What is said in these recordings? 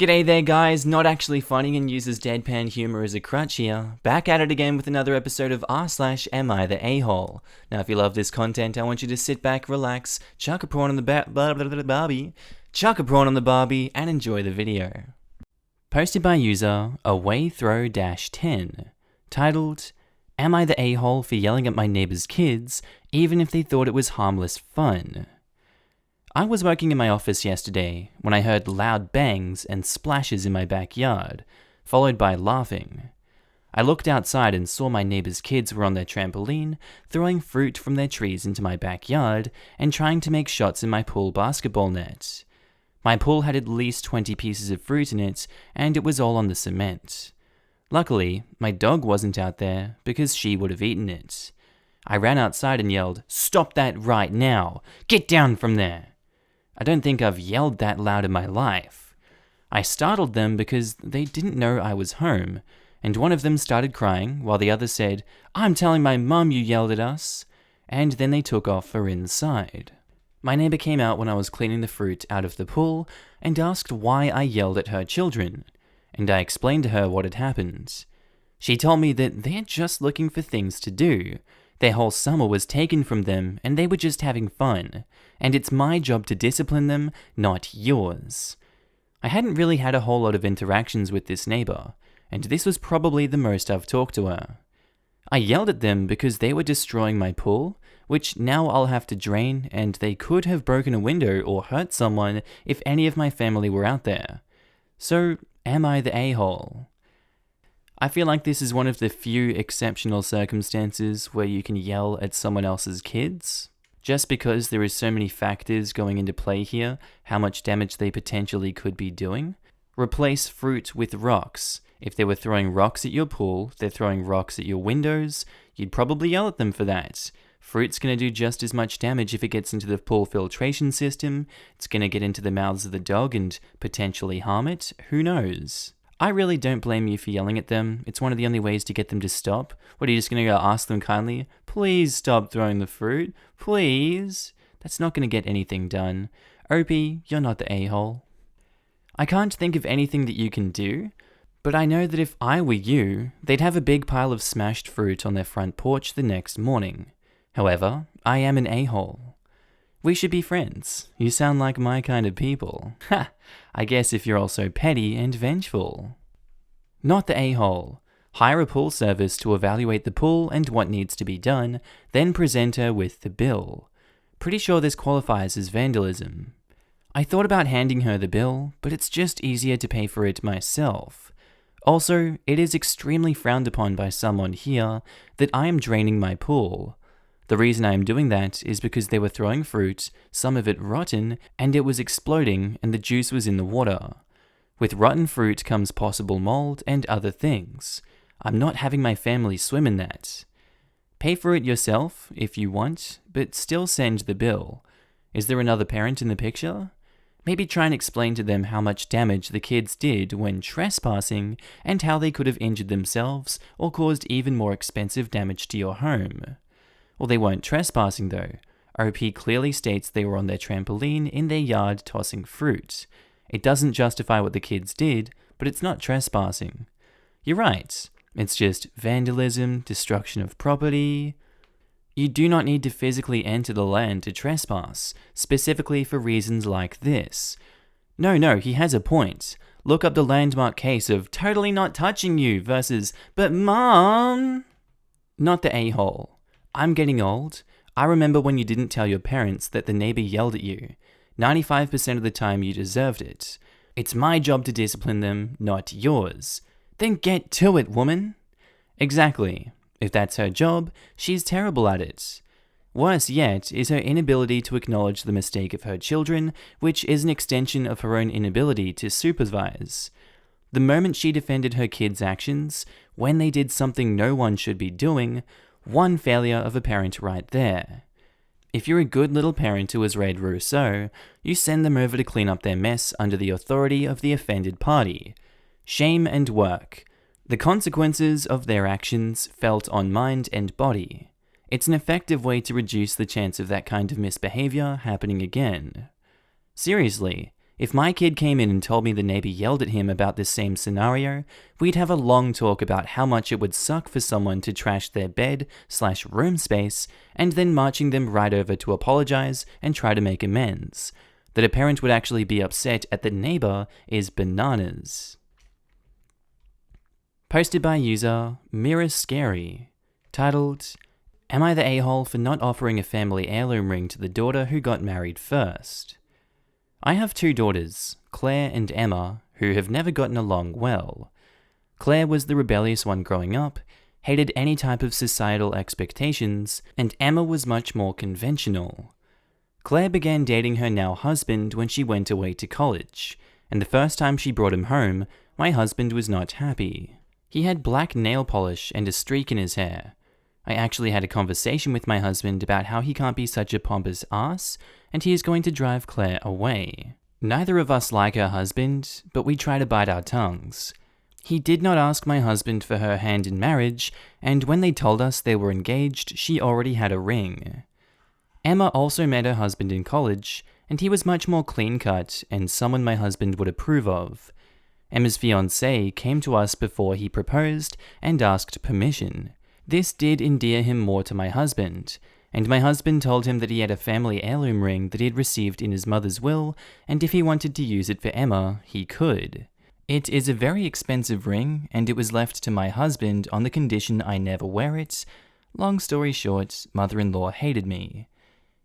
G'day there guys, not actually funny and uses deadpan humor as a crutch here. Back at it again with another episode of r/Am I the A-hole. Now if you love this content, I want you to sit back, relax, chuck a prawn on the Barbie, and enjoy the video. Posted by user awaythrow-10, titled, Am I the A-hole for yelling at my neighbor's kids, even if they thought it was harmless fun? I was working in my office yesterday when I heard loud bangs and splashes in my backyard, followed by laughing. I looked outside and saw my neighbor's kids were on their trampoline, throwing fruit from their trees into my backyard and trying to make shots in my pool basketball net. My pool had at least 20 pieces of fruit in it, and it was all on the cement. Luckily, my dog wasn't out there because she would have eaten it. I ran outside and yelled, "Stop that right now! Get down from there!" I don't think I've yelled that loud in my life. I startled them because they didn't know I was home, and one of them started crying while the other said, "I'm telling my mum you yelled at us," and then they took off for inside. My neighbor came out when I was cleaning the fruit out of the pool and asked why I yelled at her children, and I explained to her what had happened. She told me that they're just looking for things to do. Their whole summer was taken from them and they were just having fun, and it's my job to discipline them, not yours. I hadn't really had a whole lot of interactions with this neighbor, and this was probably the most I've talked to her. I yelled at them because they were destroying my pool, which now I'll have to drain, and they could have broken a window or hurt someone if any of my family were out there. So, am I the a-hole? I feel like this is one of the few exceptional circumstances where you can yell at someone else's kids, just because there is so many factors going into play here, how much damage they potentially could be doing. Replace fruit with rocks. If they were throwing rocks at your pool, they're throwing rocks at your windows, you'd probably yell at them for that. Fruit's going to do just as much damage if it gets into the pool filtration system. It's going to get into the mouths of the dog and potentially harm it. Who knows? I really don't blame you for yelling at them. It's one of the only ways to get them to stop. What, are you just going to go ask them kindly, "Please stop throwing the fruit, please"? That's not going to get anything done. Opie, you're not the a-hole. I can't think of anything that you can do, but I know that if I were you, they'd have a big pile of smashed fruit on their front porch the next morning. However, I am an a-hole. We should be friends. You sound like my kind of people. Ha! I guess if you're also petty and vengeful. Not the a-hole. Hire a pool service to evaluate the pool and what needs to be done, then present her with the bill. Pretty sure this qualifies as vandalism. I thought about handing her the bill, but it's just easier to pay for it myself. Also, it is extremely frowned upon by someone here that I am draining my pool. The reason I am doing that is because they were throwing fruit, some of it rotten, and it was exploding and the juice was in the water. With rotten fruit comes possible mold and other things. I'm not having my family swim in that. Pay for it yourself if you want, but still send the bill. Is there another parent in the picture? Maybe try and explain to them how much damage the kids did when trespassing and how they could have injured themselves or caused even more expensive damage to your home. Well, they weren't trespassing though. OP clearly states they were on their trampoline in their yard tossing fruit. It doesn't justify what the kids did, but it's not trespassing. You're right. It's just vandalism, destruction of property. You do not need to physically enter the land to trespass, specifically for reasons like this. No, he has a point. Look up the landmark case of totally not touching you versus, "But mom." Not the a-hole. I'm getting old. I remember when you didn't tell your parents that the neighbor yelled at you. 95% of the time you deserved it. It's my job to discipline them, not yours. Then get to it, woman. Exactly. If that's her job, she's terrible at it. Worse yet is her inability to acknowledge the mistake of her children, which is an extension of her own inability to supervise. The moment she defended her kids' actions, when they did something no one should be doing, one failure of a parent right there. If you're a good little parent who has read Rousseau, you send them over to clean up their mess under the authority of the offended party. Shame and work. The consequences of their actions felt on mind and body. It's an effective way to reduce the chance of that kind of misbehavior happening again. Seriously, If my kid came in and told me the neighbor yelled at him about this same scenario, we'd have a long talk about how much it would suck for someone to trash their bed/room space and then marching them right over to apologize and try to make amends. That a parent would actually be upset at the neighbor is bananas. Posted by user Mirror Scary, titled, "Am I the a-hole for not offering a family heirloom ring to the daughter who got married first?" I have 2 daughters, Claire and Emma, who have never gotten along well. Claire was the rebellious one growing up, hated any type of societal expectations, and Emma was much more conventional. Claire began dating her now husband when she went away to college, and the first time she brought him home, my husband was not happy. He had black nail polish and a streak in his hair. I actually had a conversation with my husband about how he can't be such a pompous ass, and he is going to drive Claire away. Neither of us like her husband, but we try to bite our tongues. He did not ask my husband for her hand in marriage, and when they told us they were engaged, she already had a ring. Emma also met her husband in college, and he was much more clean-cut and someone my husband would approve of. Emma's fiancé came to us before he proposed and asked permission. This did endear him more to my husband, and my husband told him that he had a family heirloom ring that he had received in his mother's will, and if he wanted to use it for Emma, he could. It is a very expensive ring, and it was left to my husband on the condition I never wear it. Long story short, mother-in-law hated me.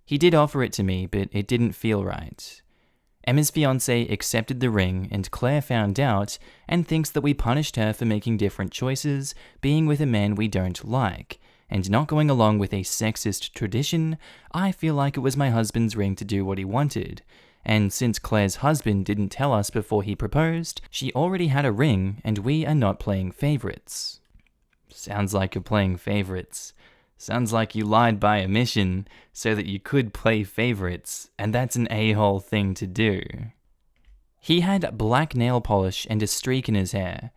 He did offer it to me, but it didn't feel right. Emma's fiancé accepted the ring, and Claire found out and thinks that we punished her for making different choices, being with a man we don't like, and not going along with a sexist tradition. I feel like it was my husband's ring to do what he wanted, and since Claire's husband didn't tell us before he proposed, she already had a ring, and we are not playing favorites. Sounds like you're playing favorites. Sounds like you lied by omission so that you could play favorites, and that's an a-hole thing to do. He had black nail polish and a streak in his hair.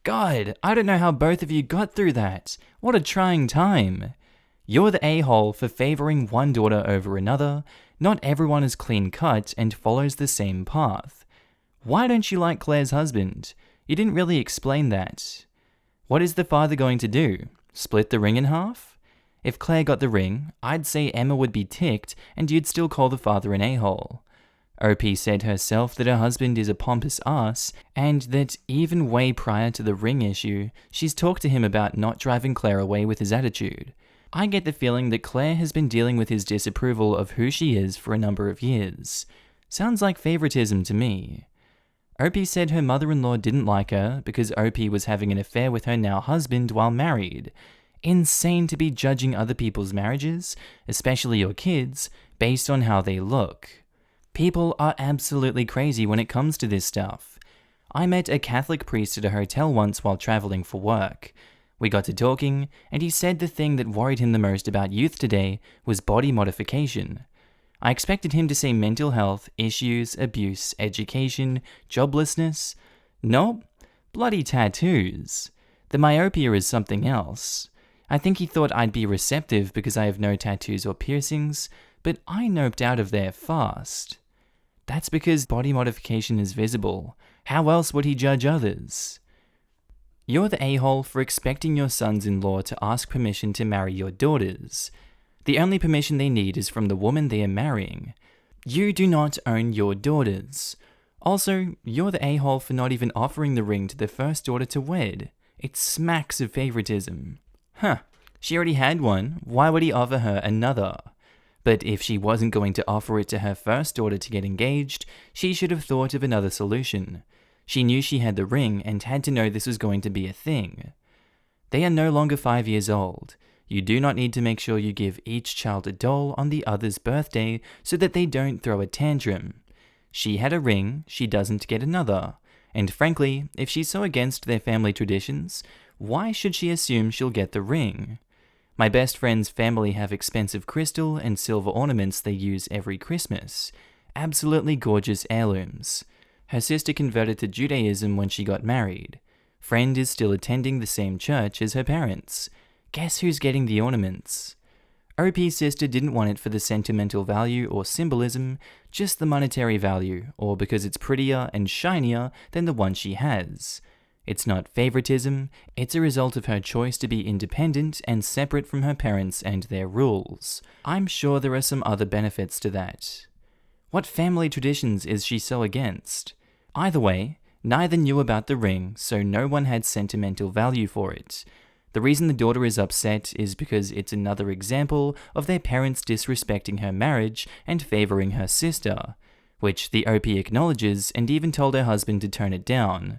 God, I don't know how both of you got through that. What a trying time. You're the a-hole for favoring one daughter over another. Not everyone is clean-cut and follows the same path. Why don't you like Claire's husband? You didn't really explain that. What is the father going to do? Split the ring in half? If Claire got the ring, I'd say Emma would be ticked and you'd still call the father an a-hole. OP said herself that her husband is a pompous ass, and that even way prior to the ring issue, she's talked to him about not driving Claire away with his attitude. I get the feeling that Claire has been dealing with his disapproval of who she is for a number of years. Sounds like favoritism to me. OP said her mother-in-law didn't like her because OP was having an affair with her now husband while married. Insane to be judging other people's marriages, especially your kids, based on how they look. People are absolutely crazy when it comes to this stuff. I met a Catholic priest at a hotel once while traveling for work. We got to talking, and he said the thing that worried him the most about youth today was body modification. I expected him to say mental health, issues, abuse, education, joblessness. Nope, bloody tattoos. The myopia is something else. I think he thought I'd be receptive because I have no tattoos or piercings, but I noped out of there fast. That's because body modification is visible. How else would he judge others? You're the a-hole for expecting your sons-in-law to ask permission to marry your daughters. The only permission they need is from the woman they are marrying. You do not own your daughters. Also, you're the a-hole for not even offering the ring to the first daughter to wed. It smacks of favoritism. She already had one, why would he offer her another? But if she wasn't going to offer it to her first daughter to get engaged, she should have thought of another solution. She knew she had the ring and had to know this was going to be a thing. They are no longer 5 years old. You do not need to make sure you give each child a doll on the other's birthday so that they don't throw a tantrum. She had a ring, she doesn't get another. And frankly, if she's so against their family traditions, why should she assume she'll get the ring? My best friend's family have expensive crystal and silver ornaments they use every Christmas. Absolutely gorgeous heirlooms. Her sister converted to Judaism when she got married. Friend is still attending the same church as her parents. Guess who's getting the ornaments? OP's sister didn't want it for the sentimental value or symbolism, just the monetary value, or because it's prettier and shinier than the one she has. It's not favoritism, it's a result of her choice to be independent and separate from her parents and their rules. I'm sure there are some other benefits to that. What family traditions is she so against? Either way, neither knew about the ring, so no one had sentimental value for it. The reason the daughter is upset is because it's another example of their parents disrespecting her marriage and favoring her sister, which the OP acknowledges and even told her husband to turn it down.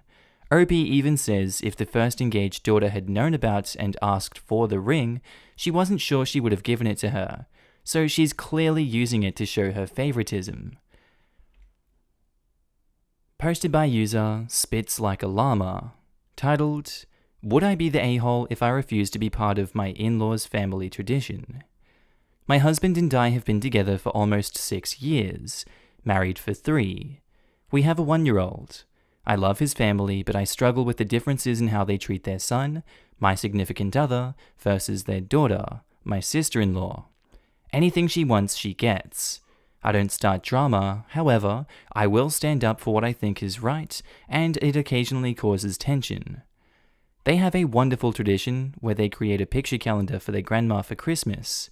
OP even says if the first engaged daughter had known about and asked for the ring, she wasn't sure she would have given it to her, so she's clearly using it to show her favoritism. Posted by user Spits Like a Llama, titled, "Would I be the a-hole if I refuse to be part of my in-laws' family tradition?" My husband and I have been together for almost 6 years, married for 3. We have a 1-year-old. I love his family, but I struggle with the differences in how they treat their son, my significant other, versus their daughter, my sister-in-law. Anything she wants, she gets. I don't start drama, however, I will stand up for what I think is right, and it occasionally causes tension. They have a wonderful tradition where they create a picture calendar for their grandma for Christmas.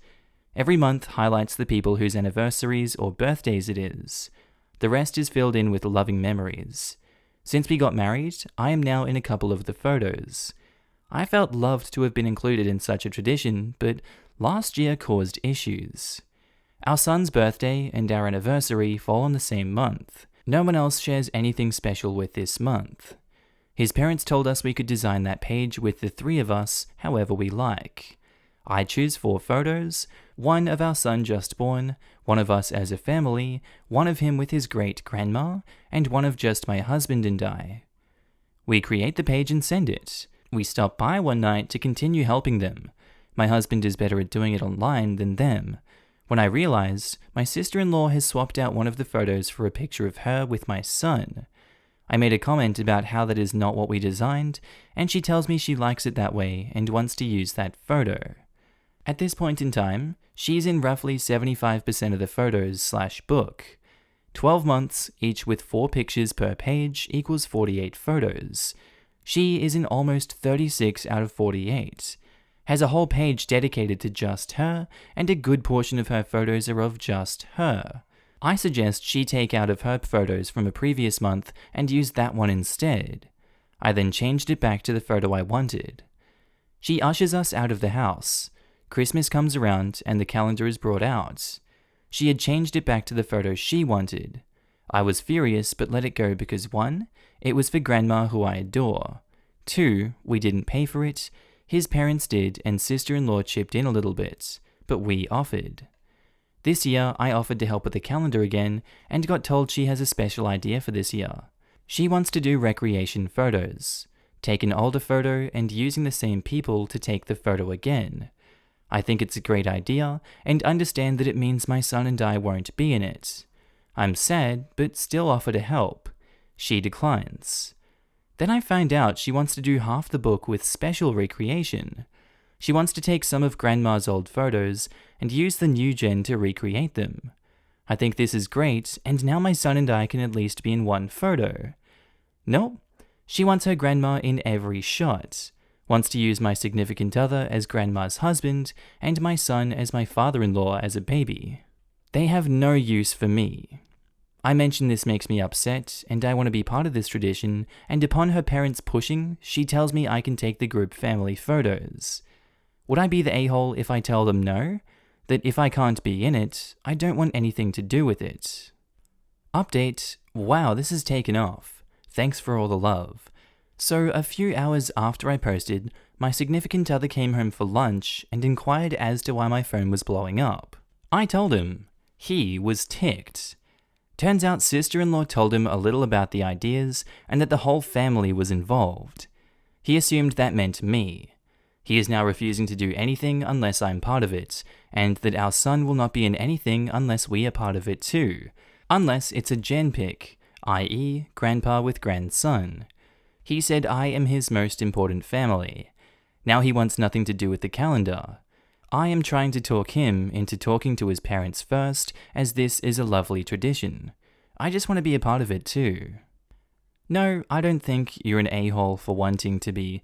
Every month highlights the people whose anniversaries or birthdays it is. The rest is filled in with loving memories. Since we got married, I am now in a couple of the photos. I felt loved to have been included in such a tradition, but last year caused issues. Our son's birthday and our anniversary fall on the same month. No one else shares anything special with this month. His parents told us we could design that page with the 3 of us however we like. I choose 4 photos, one of our son just born, one of us as a family, one of him with his great-grandma, and one of just my husband and I. We create the page and send it. We stop by one night to continue helping them. My husband is better at doing it online than them. When I realized, my sister-in-law has swapped out one of the photos for a picture of her with my son. I made a comment about how that is not what we designed, and she tells me she likes it that way and wants to use that photo. At this point in time, she's in roughly 75% of the photos/book. 12 months, each with 4 pictures per page, equals 48 photos. She is in almost 36 out of 48. Has a whole page dedicated to just her, and a good portion of her photos are of just her. I suggest she take out of her photos from a previous month and use that one instead. I then changed it back to the photo I wanted. She ushers us out of the house. Christmas comes around and the calendar is brought out. She had changed it back to the photo she wanted. I was furious but let it go because 1, it was for Grandma who I adore. 2, we didn't pay for it. His parents did and sister-in-law chipped in a little bit, but we offered. This year, I offered to help with the calendar again and got told she has a special idea for this year. She wants to do recreation photos. Take an older photo and using the same people to take the photo again. I think it's a great idea and understand that it means my son and I won't be in it. I'm sad, but still offer to help. She declines. Then I find out she wants to do half the book with special recreation. She wants to take some of Grandma's old photos and use the new gen to recreate them. I think this is great, and now my son and I can at least be in one photo. Nope. She wants her grandma in every shot. Wants to use my significant other as Grandma's husband, and my son as my father-in-law as a baby. They have no use for me. I mention this makes me upset, and I want to be part of this tradition, and upon her parents pushing, she tells me I can take the group family photos. Would I be the a-hole if I tell them no? That if I can't be in it, I don't want anything to do with it. Update, wow, this has taken off. Thanks for all the love. So a few hours after I posted, my significant other came home for lunch and inquired as to why my phone was blowing up. I told him. He was ticked. Turns out sister-in-law told him a little about the ideas and that the whole family was involved. He assumed that meant me. He is now refusing to do anything unless I'm part of it, and that our son will not be in anything unless we are part of it too, unless it's a gen pic, i.e. grandpa with grandson. He said I am his most important family. Now he wants nothing to do with the calendar. I am trying to talk him into talking to his parents first, as this is a lovely tradition. I just want to be a part of it too. No, I don't think you're an a-hole for wanting to be,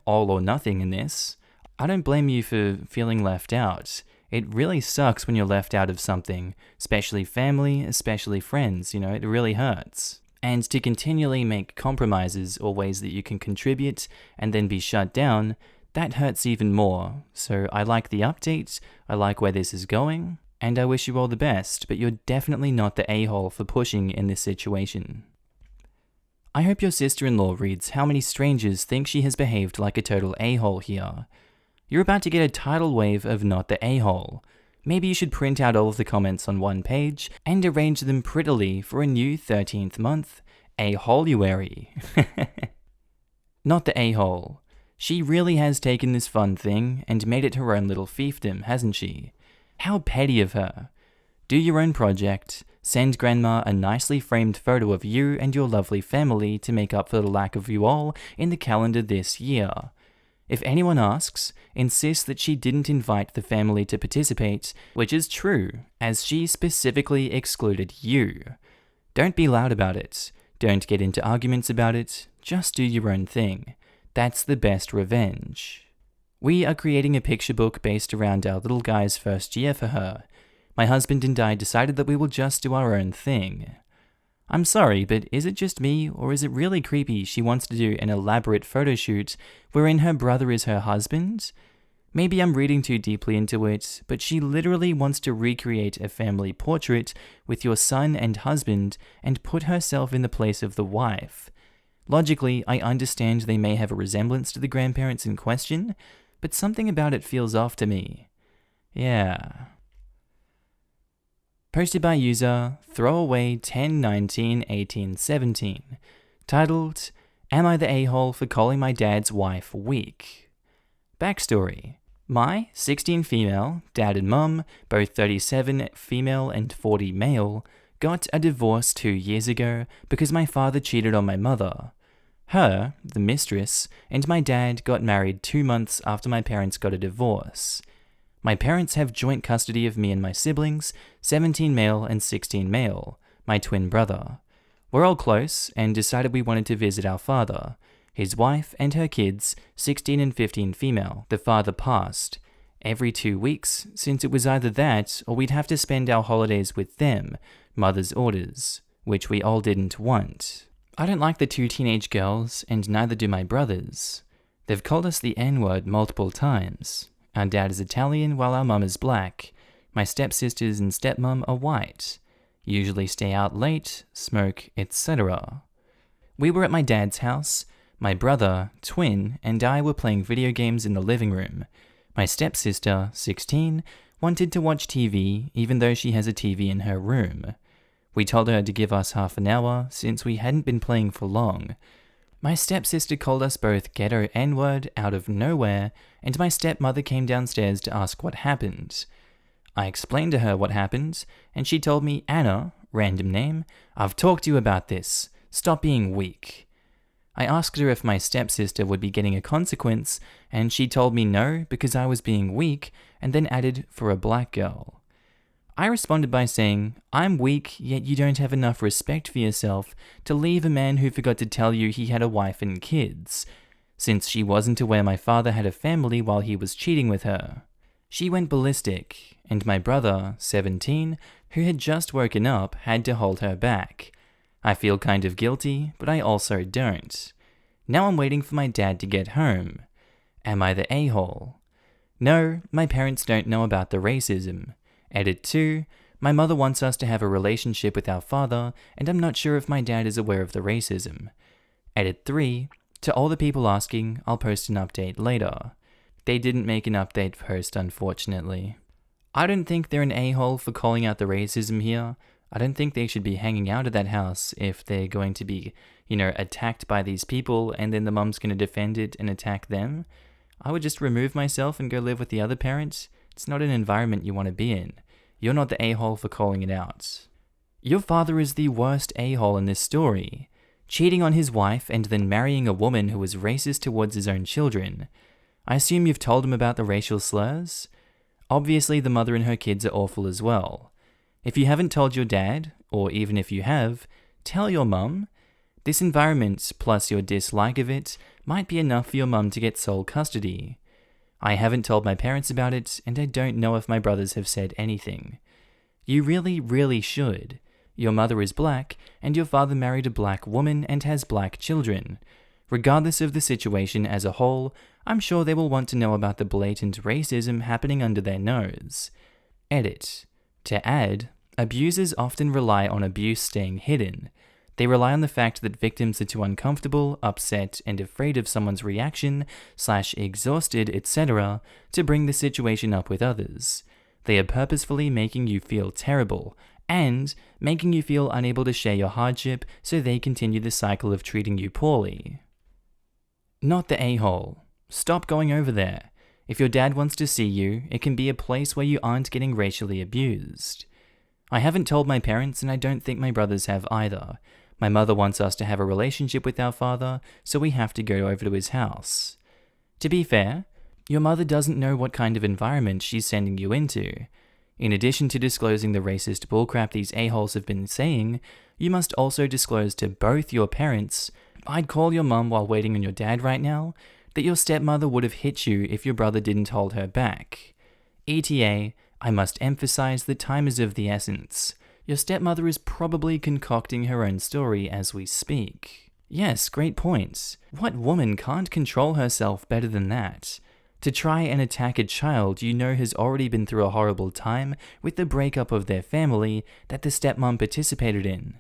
all or nothing in this. I don't blame you for feeling left out. It really sucks when you're left out of something, especially family, especially friends, it really hurts. And to continually make compromises or ways that you can contribute and then be shut down, that hurts even more. So I like the update, I like where this is going, and I wish you all the best, but you're definitely not the a-hole for pushing in this situation. I hope your sister-in-law reads how many strangers think she has behaved like a total a-hole here. You're about to get a tidal wave of not the a-hole. Maybe you should print out all of the comments on one page and arrange them prettily for a new 13th month, a-holuary. Not the a-hole. She really has taken this fun thing and made it her own little fiefdom, hasn't she? How petty of her. Do your own project, send grandma a nicely framed photo of you and your lovely family to make up for the lack of you all in the calendar this year. If anyone asks, insist that she didn't invite the family to participate, which is true, as she specifically excluded you. Don't be loud about it. Don't get into arguments about it. Just do your own thing. That's the best revenge. We are creating a picture book based around our little guy's first year for her. My husband and I decided that we will just do our own thing. I'm sorry, but is it just me, or is it really creepy she wants to do an elaborate photo shoot wherein her brother is her husband? Maybe I'm reading too deeply into it, but she literally wants to recreate a family portrait with your son and husband and put herself in the place of the wife. Logically, I understand they may have a resemblance to the grandparents in question, but something about it feels off to me. Yeah. Posted by user Throwaway 10191817, titled, Am I the a-hole for calling my dad's wife weak? Backstory. My 16 female, dad and mum, both 37 female and 40 male, got a divorce 2 years ago because my father cheated on my mother. Her, the mistress, and my dad got married 2 months after my parents got a divorce. My parents have joint custody of me and my siblings, 17 male and 16 male, my twin brother. We're all close and decided we wanted to visit our father, his wife and her kids, 16 and 15 female. The father passed. Every 2 weeks, since it was either that or we'd have to spend our holidays with them, mother's orders, which we all didn't want. I don't like the 2 teenage girls, and neither do my brothers. They've called us the N-word multiple times. Our dad is Italian while our mum is black. My stepsisters and stepmom are white. Usually stay out late, smoke, etc. We were at my dad's house. My brother, twin, and I were playing video games in the living room. My stepsister, 16, wanted to watch TV even though she has a TV in her room. We told her to give us half an hour since we hadn't been playing for long. My stepsister called us both ghetto N-word out of nowhere, and my stepmother came downstairs to ask what happened. I explained to her what happened, and she told me, Anna, random name, I've talked to you about this. Stop being weak. I asked her if my stepsister would be getting a consequence, and she told me no because I was being weak, and then added, for a black girl. I responded by saying, I'm weak, yet you don't have enough respect for yourself to leave a man who forgot to tell you he had a wife and kids, since she wasn't aware my father had a family while he was cheating with her. She went ballistic, and my brother, 17, who had just woken up, had to hold her back. I feel kind of guilty, but I also don't. Now I'm waiting for my dad to get home. Am I the a-hole? No, my parents don't know about the racism. Edit 2, my mother wants us to have a relationship with our father, and I'm not sure if my dad is aware of the racism. Edit 3, to all the people asking, I'll post an update later. They didn't make an update post, unfortunately. I don't think they're an a-hole for calling out the racism here. I don't think they should be hanging out at that house if they're going to be, attacked by these people and then the mum's going to defend it and attack them. I would just remove myself and go live with the other parent. It's not an environment you want to be in. You're not the a-hole for calling it out. Your father is the worst a-hole in this story, cheating on his wife and then marrying a woman who was racist towards his own children. I assume you've told him about the racial slurs? Obviously, the mother and her kids are awful as well. If you haven't told your dad, or even if you have, tell your mum. This environment, plus your dislike of it, might be enough for your mum to get sole custody. I haven't told my parents about it, and I don't know if my brothers have said anything. You really, really should. Your mother is black, and your father married a black woman and has black children. Regardless of the situation as a whole, I'm sure they will want to know about the blatant racism happening under their nose. Edit. To add, abusers often rely on abuse staying hidden. They rely on the fact that victims are too uncomfortable, upset, and afraid of someone's reaction, /exhausted, etc. to bring the situation up with others. They are purposefully making you feel terrible, and making you feel unable to share your hardship so they continue the cycle of treating you poorly. Not the a-hole. Stop going over there. If your dad wants to see you, it can be a place where you aren't getting racially abused. I haven't told my parents, and I don't think my brothers have either. My mother wants us to have a relationship with our father, so we have to go over to his house. To be fair, your mother doesn't know what kind of environment she's sending you into. In addition to disclosing the racist bullcrap these a-holes have been saying, you must also disclose to both your parents. I'd call your mum while waiting on your dad right now, that your stepmother would have hit you if your brother didn't hold her back. ETA, I must emphasize that time is of the essence. Your stepmother is probably concocting her own story as we speak. Yes, great point. What woman can't control herself better than that? To try and attack a child you know has already been through a horrible time with the breakup of their family that the stepmom participated in.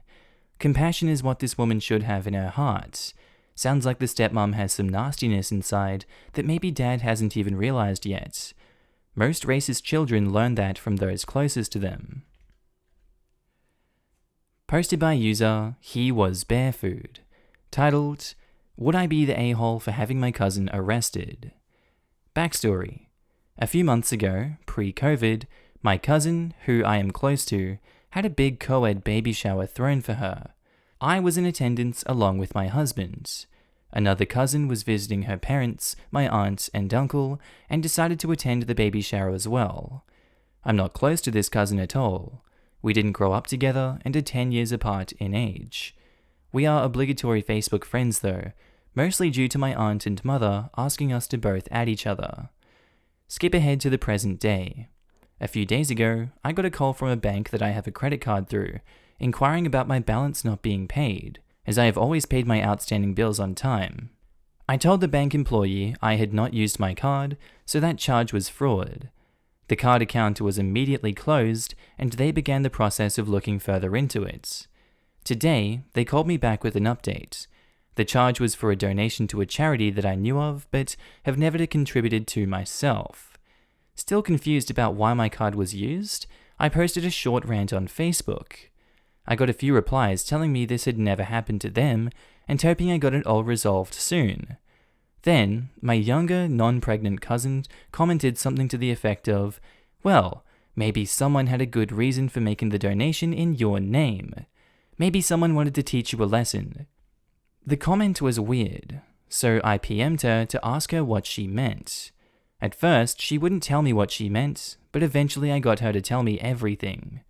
Compassion is what this woman should have in her heart. Sounds like the stepmom has some nastiness inside that maybe dad hasn't even realized yet. Most racist children learn that from those closest to them. Posted by user He Was Bear Food. Titled, Would I Be the A-hole for having my cousin arrested? Backstory. A few months ago, pre-COVID, my cousin, who I am close to, had a big co-ed baby shower thrown for her. I was in attendance along with my husband. Another cousin was visiting her parents, my aunt and uncle, and decided to attend the baby shower as well. I'm not close to this cousin at all. We didn't grow up together and are 10 years apart in age. We are obligatory Facebook friends though, mostly due to my aunt and mother asking us to both add each other. Skip ahead to the present day. A few days ago, I got a call from a bank that I have a credit card through, inquiring about my balance not being paid, as I have always paid my outstanding bills on time. I told the bank employee I had not used my card, so that charge was fraud. The card account was immediately closed, and they began the process of looking further into it. Today, they called me back with an update. The charge was for a donation to a charity that I knew of, but have never contributed to myself. Still confused about why my card was used, I posted a short rant on Facebook. I got a few replies telling me this had never happened to them, and hoping I got it all resolved soon. Then, my younger, non-pregnant cousin commented something to the effect of, well, maybe someone had a good reason for making the donation in your name. Maybe someone wanted to teach you a lesson. The comment was weird, so I PM'd her to ask her what she meant. At first, she wouldn't tell me what she meant, but eventually I got her to tell me everything.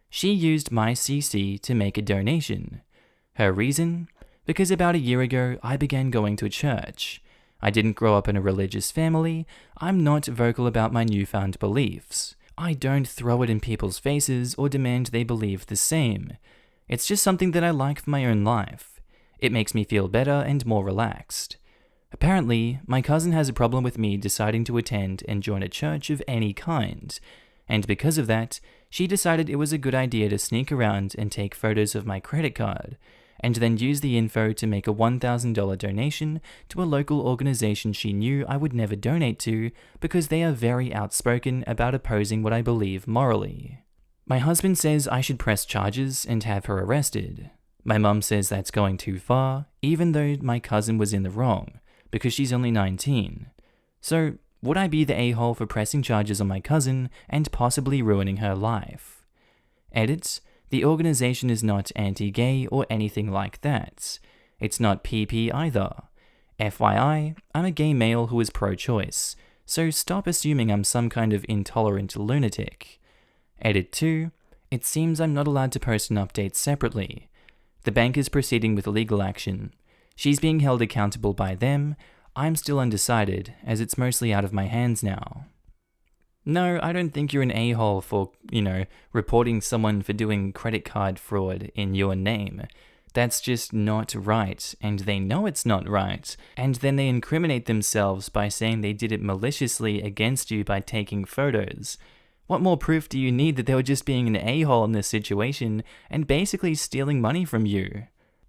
She used my CC to make a donation. Her reason? Because about a year ago, I began going to church. I didn't grow up in a religious family. I'm not vocal about my newfound beliefs. I don't throw it in people's faces or demand they believe the same. It's just something that I like for my own life. It makes me feel better and more relaxed. Apparently, my cousin has a problem with me deciding to attend and join a church of any kind, and because of that, she decided it was a good idea to sneak around and take photos of my credit card, and then use the info to make a $1,000 donation to a local organization she knew I would never donate to because they are very outspoken about opposing what I believe morally. My husband says I should press charges and have her arrested. My mum says that's going too far, even though my cousin was in the wrong, because she's only 19. So, would I be the a-hole for pressing charges on my cousin and possibly ruining her life? Edit, the organization is not anti-gay or anything like that. It's not PP either. FYI, I'm a gay male who is pro-choice, So stop assuming I'm some kind of intolerant lunatic. Edit 2. It seems I'm not allowed to post an update separately. The bank is proceeding with legal action. She's being held accountable by them. I'm still undecided, as it's mostly out of my hands now. No, I don't think you're an a-hole for, reporting someone for doing credit card fraud in your name. That's just not right, and they know it's not right. And then they incriminate themselves by saying they did it maliciously against you by taking photos. What more proof do you need that they were just being an a-hole in this situation and basically stealing money from you?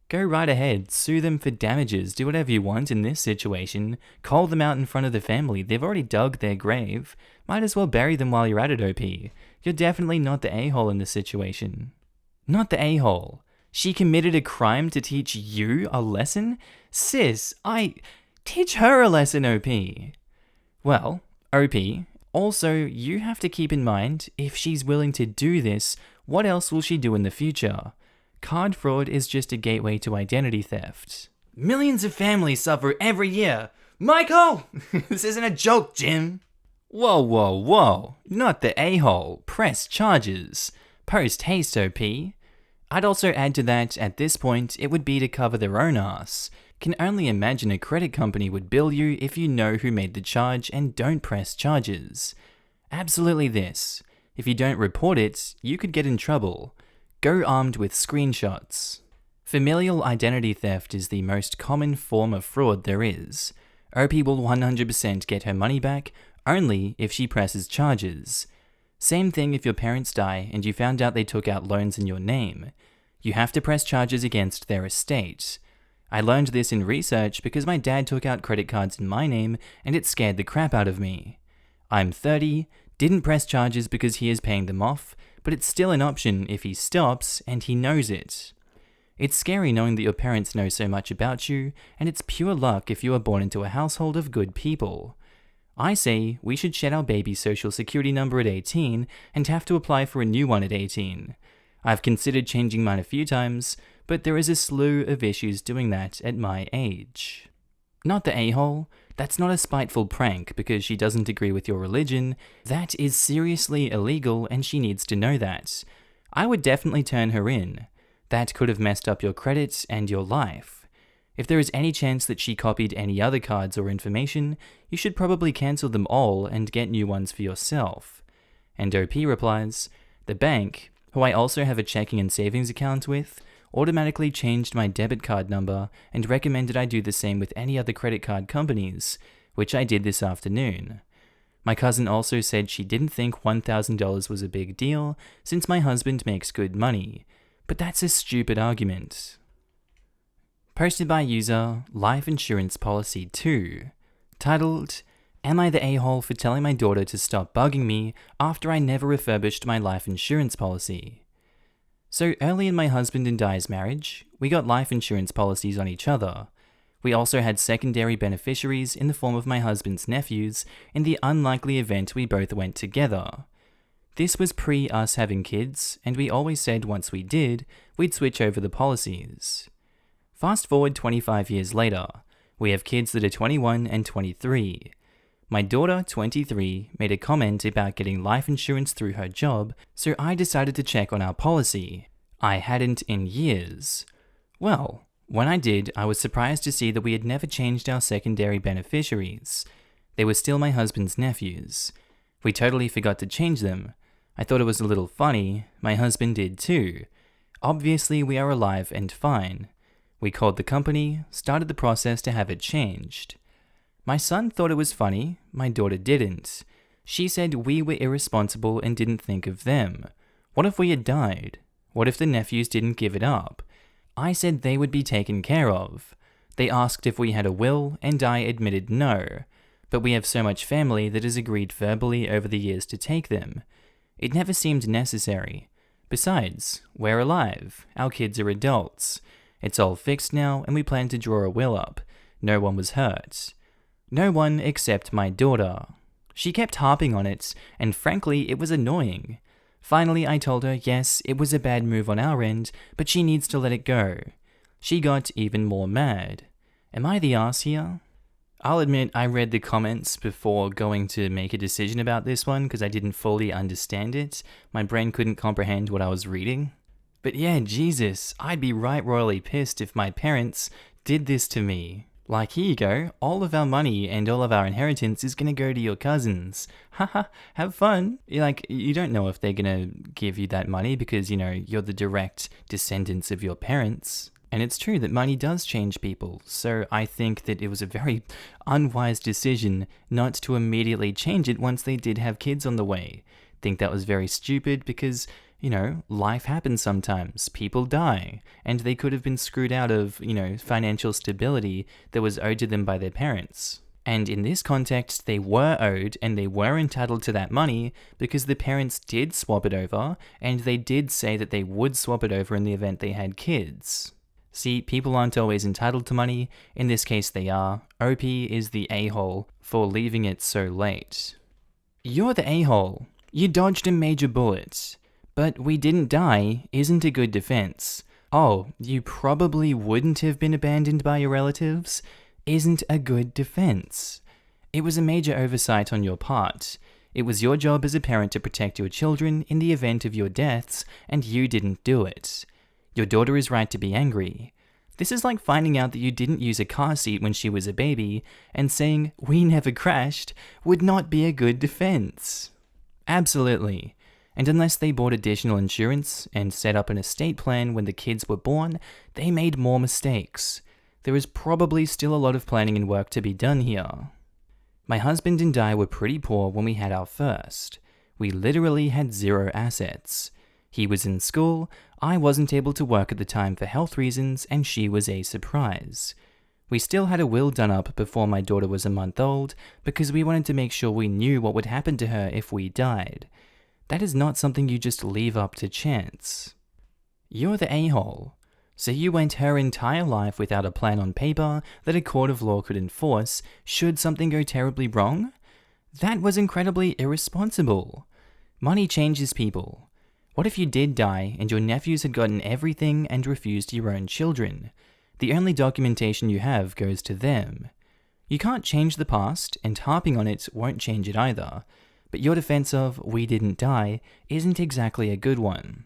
Go right ahead, sue them for damages, do whatever you want in this situation, call them out in front of the family, they've already dug their grave, might as well bury them while you're at it, OP. You're definitely not the a-hole in this situation. Not the a-hole. She committed a crime to teach you a lesson? Sis, teach her a lesson, OP. Well, OP, also, you have to keep in mind, if she's willing to do this, what else will she do in the future? Card fraud is just a gateway to identity theft. Millions of families suffer every year. Michael! This isn't a joke, Jim. Whoa. Not the a-hole. Press charges. Post haste, OP. I'd also add to that, at this point, it would be to cover their own ass. Can only imagine a credit company would bill you if you know who made the charge and don't press charges. Absolutely this. If you don't report it, you could get in trouble. Go armed with screenshots. Familial identity theft is the most common form of fraud there is. OP will 100% get her money back only if she presses charges. Same thing if your parents die and you found out they took out loans in your name. You have to press charges against their estate. I learned this in research because my dad took out credit cards in my name and it scared the crap out of me. I'm 30, didn't press charges because he is paying them off, but it's still an option if he stops and he knows it. It's scary knowing that your parents know so much about you, and it's pure luck if you are born into a household of good people. I say we should shed our baby's social security number at 18 and have to apply for a new one at 18. I've considered changing mine a few times, but there is a slew of issues doing that at my age. Not the a-hole. That's not a spiteful prank because she doesn't agree with your religion. That is seriously illegal and she needs to know that. I would definitely turn her in. That could have messed up your credit and your life. If there is any chance that she copied any other cards or information, you should probably cancel them all and get new ones for yourself. And OP replies, the bank, who I also have a checking and savings account with, automatically changed my debit card number and recommended I do the same with any other credit card companies, which I did this afternoon. My cousin also said she didn't think $1,000 was a big deal since my husband makes good money, but that's a stupid argument. Posted by user Life Insurance Policy 2, titled, Am I the a-hole for telling my daughter to stop bugging me after I never refurbished my life insurance policy? So early in my husband and I's marriage, we got life insurance policies on each other. We also had secondary beneficiaries in the form of my husband's nephews in the unlikely event we both went together. This was pre us having kids, and we always said once we did, we'd switch over the policies. Fast forward 25 years later, we have kids that are 21 and 23. My daughter, 23, made a comment about getting life insurance through her job, so I decided to check on our policy. I hadn't in years. Well, when I did, I was surprised to see that we had never changed our secondary beneficiaries. They were still my husband's nephews. We totally forgot to change them. I thought it was a little funny. My husband did too. Obviously, we are alive and fine. We called the company, started the process to have it changed. My son thought it was funny, my daughter didn't. She said we were irresponsible and didn't think of them. What if we had died? What if the nephews didn't give it up? I said they would be taken care of. They asked if we had a will, and I admitted no. But we have so much family that has agreed verbally over the years to take them. It never seemed necessary. Besides, we're alive. Our kids are adults. It's all fixed now, and we plan to draw a will up. No one was hurt. No one except my daughter. She kept harping on it, and frankly, it was annoying. Finally, I told her, yes, it was a bad move on our end, but she needs to let it go. She got even more mad. Am I the ass here? I'll admit I read the comments before going to make a decision about this one because I didn't fully understand it. My brain couldn't comprehend what I was reading. But yeah, Jesus, I'd be right royally pissed if my parents did this to me. Like, here you go, all of our money and all of our inheritance is gonna go to your cousins. Haha, have fun. You don't know if they're gonna give you that money because, you're the direct descendants of your parents. And it's true that money does change people, so I think that it was a very unwise decision not to immediately change it once they did have kids on the way. Think that was very stupid because, life happens sometimes. People die, and they could have been screwed out of, financial stability that was owed to them by their parents. And in this context, they were owed and they were entitled to that money because the parents did swap it over, and they did say that they would swap it over in the event they had kids. See, people aren't always entitled to money. In this case, they are. OP is the a-hole for leaving it so late. You're the a-hole. You dodged a major bullet. But we didn't die isn't a good defense. Oh, you probably wouldn't have been abandoned by your relatives isn't a good defense. It was a major oversight on your part. It was your job as a parent to protect your children in the event of your deaths, and you didn't do it. Your daughter is right to be angry. This is like finding out that you didn't use a car seat when she was a baby, and saying, "We never crashed," would not be a good defense. Absolutely. And unless they bought additional insurance and set up an estate plan when the kids were born, they made more mistakes. There is probably still a lot of planning and work to be done here. My husband and I were pretty poor when we had our first. We literally had zero assets. He was in school, I wasn't able to work at the time for health reasons, and she was a surprise. We still had a will done up before my daughter was a month old because we wanted to make sure we knew what would happen to her if we died. That is not something you just leave up to chance. You're the a-hole. So you went her entire life without a plan on paper that a court of law could enforce should something go terribly wrong? That was incredibly irresponsible. Money changes people. What if you did die and your nephews had gotten everything and refused your own children? The only documentation you have goes to them. You can't change the past, and harping on it won't change it either. But your defense of "we didn't die" isn't exactly a good one.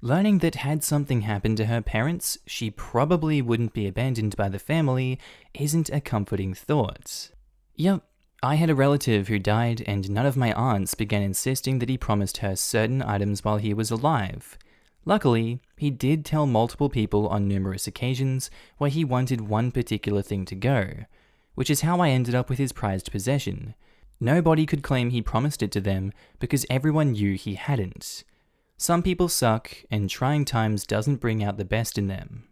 Learning that had something happened to her parents, she probably wouldn't be abandoned by the family isn't a comforting thought. Yep, I had a relative who died, and none of my aunts began insisting that he promised her certain items while he was alive. Luckily, he did tell multiple people on numerous occasions where he wanted one particular thing to go, which is how I ended up with his prized possession. Nobody could claim he promised it to them because everyone knew he hadn't. Some people suck, and trying times doesn't bring out the best in them.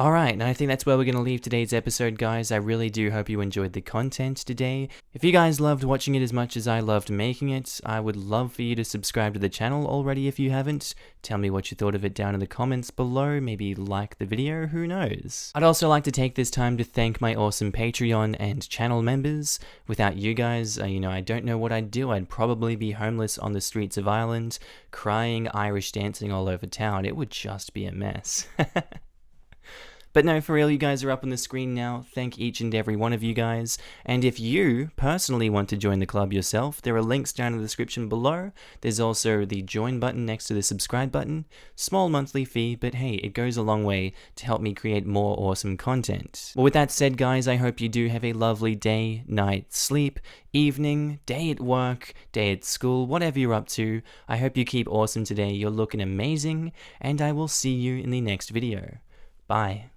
Alright, and I think that's where we're going to leave today's episode, guys. I really do hope you enjoyed the content today. If you guys loved watching it as much as I loved making it, I would love for you to subscribe to the channel already if you haven't. Tell me what you thought of it down in the comments below, maybe like the video, who knows. I'd also like to take this time to thank my awesome Patreon and channel members. Without you guys, I don't know what I'd do. I'd probably be homeless on the streets of Ireland, crying, Irish dancing all over town. It would just be a mess. But no, for real, you guys are up on the screen now. Thank each and every one of you guys. And if you personally want to join the club yourself, there are links down in the description below. There's also the join button next to the subscribe button. Small monthly fee, but hey, it goes a long way to help me create more awesome content. Well, with that said, guys, I hope you do have a lovely day, night, sleep, evening, day at work, day at school, whatever you're up to. I hope you keep awesome today. You're looking amazing, and I will see you in the next video. Bye.